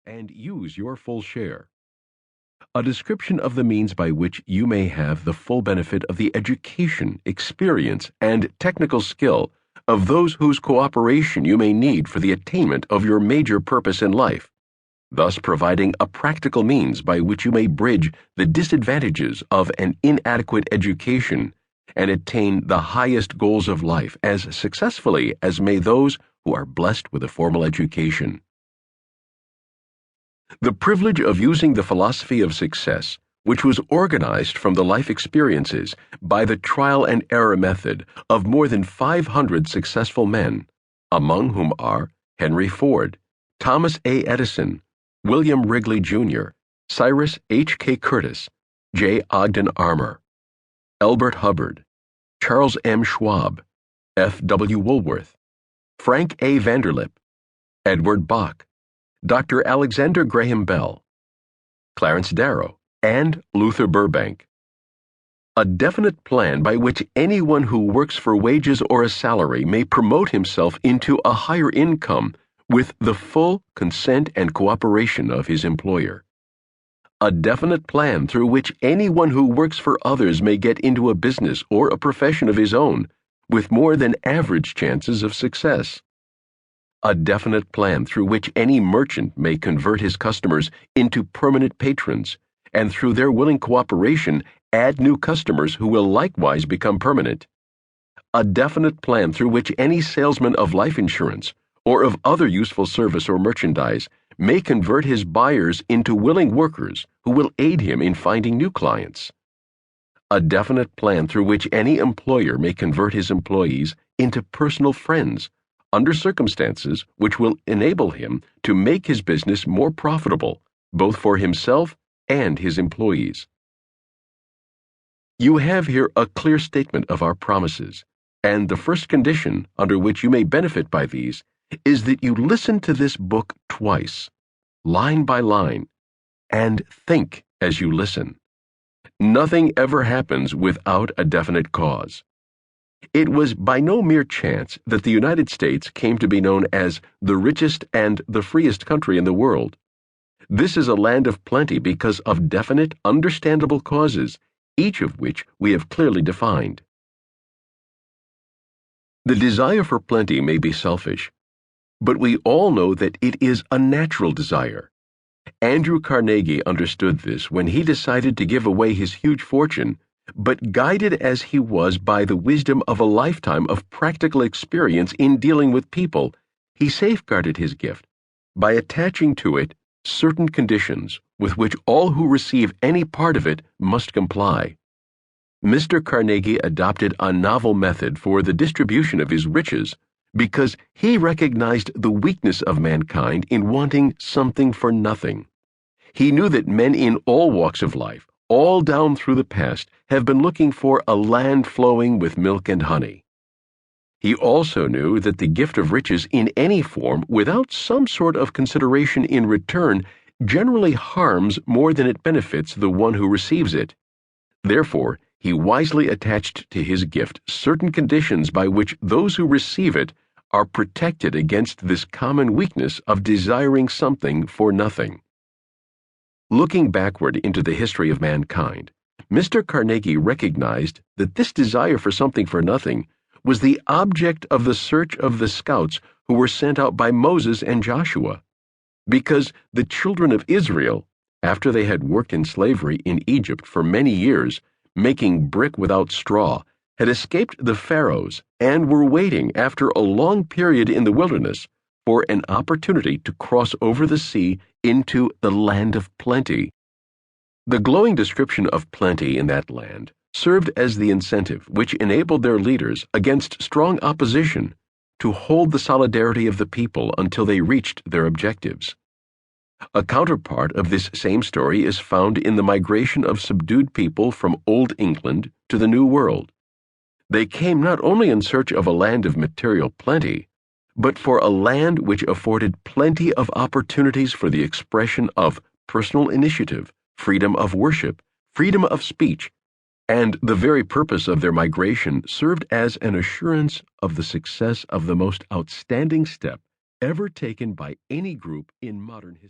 and use your full share. A description of the means by which you may have the full benefit of the education, experience, and technical skill of those whose cooperation you may need for the attainment of your major purpose in life, thus providing a practical means by which you may bridge the disadvantages of an inadequate education and attain the highest goals of life as successfully as may those who are blessed with a formal education. The privilege of using the philosophy of success, which was organized from the life experiences by the trial and error method of more than 500 successful men, among whom are Henry Ford, Thomas A. Edison, William Wrigley Jr., Cyrus H.K. Curtis, J. Ogden Armour, Elbert Hubbard, Charles M. Schwab, F. W. Woolworth, Frank A. Vanderlip, Edward Bach, Dr. Alexander Graham Bell, Clarence Darrow, and Luther Burbank. A definite plan by which anyone who works for wages or a salary may promote himself into a higher income with the full consent and cooperation of his employer. A definite plan through which anyone who works for others may get into a business or a profession of his own with more than average chances of success. A definite plan through which any merchant may convert his customers into permanent patrons, and through their willing cooperation add new customers who will likewise become permanent. A definite plan through which any salesman of life insurance or of other useful service or merchandise may convert his buyers into willing workers who will aid him in finding new clients. A definite plan through which any employer may convert his employees into personal friends under circumstances which will enable him to make his business more profitable, both for himself and his employees. You have here a clear statement of our promises, and the first condition under which you may benefit by these is that you listen to this book twice, line by line, and think as you listen. Nothing ever happens without a definite cause. It was by no mere chance that the United States came to be known as the richest and the freest country in the world. This is a land of plenty because of definite, understandable causes, each of which we have clearly defined. The desire for plenty may be selfish, but we all know that it is a natural desire. Andrew Carnegie understood this when he decided to give away his huge fortune, but guided as he was by the wisdom of a lifetime of practical experience in dealing with people, he safeguarded his gift by attaching to it certain conditions with which all who receive any part of it must comply. Mr. Carnegie adopted a novel method for the distribution of his riches because he recognized the weakness of mankind in wanting something for nothing. He knew that men in all walks of life, all down through the past, have been looking for a land flowing with milk and honey. He also knew that the gift of riches in any form without some sort of consideration in return generally harms more than it benefits the one who receives it. Therefore, he wisely attached to his gift certain conditions by which those who receive it are protected against this common weakness of desiring something for nothing. Looking backward into the history of mankind, Mr. Carnegie recognized that this desire for something for nothing was the object of the search of the scouts who were sent out by Moses and Joshua, because the children of Israel, after they had worked in slavery in Egypt for many years, making brick without straw, had escaped the pharaohs and were waiting after a long period in the wilderness for an opportunity to cross over the sea into the land of plenty. The glowing description of plenty in that land served as the incentive which enabled their leaders, against strong opposition, to hold the solidarity of the people until they reached their objectives. A counterpart of this same story is found in the migration of subdued people from Old England to the New World. They came not only in search of a land of material plenty, but for a land which afforded plenty of opportunities for the expression of personal initiative, freedom of worship, freedom of speech, and the very purpose of their migration served as an assurance of the success of the most outstanding step ever taken by any group in modern history.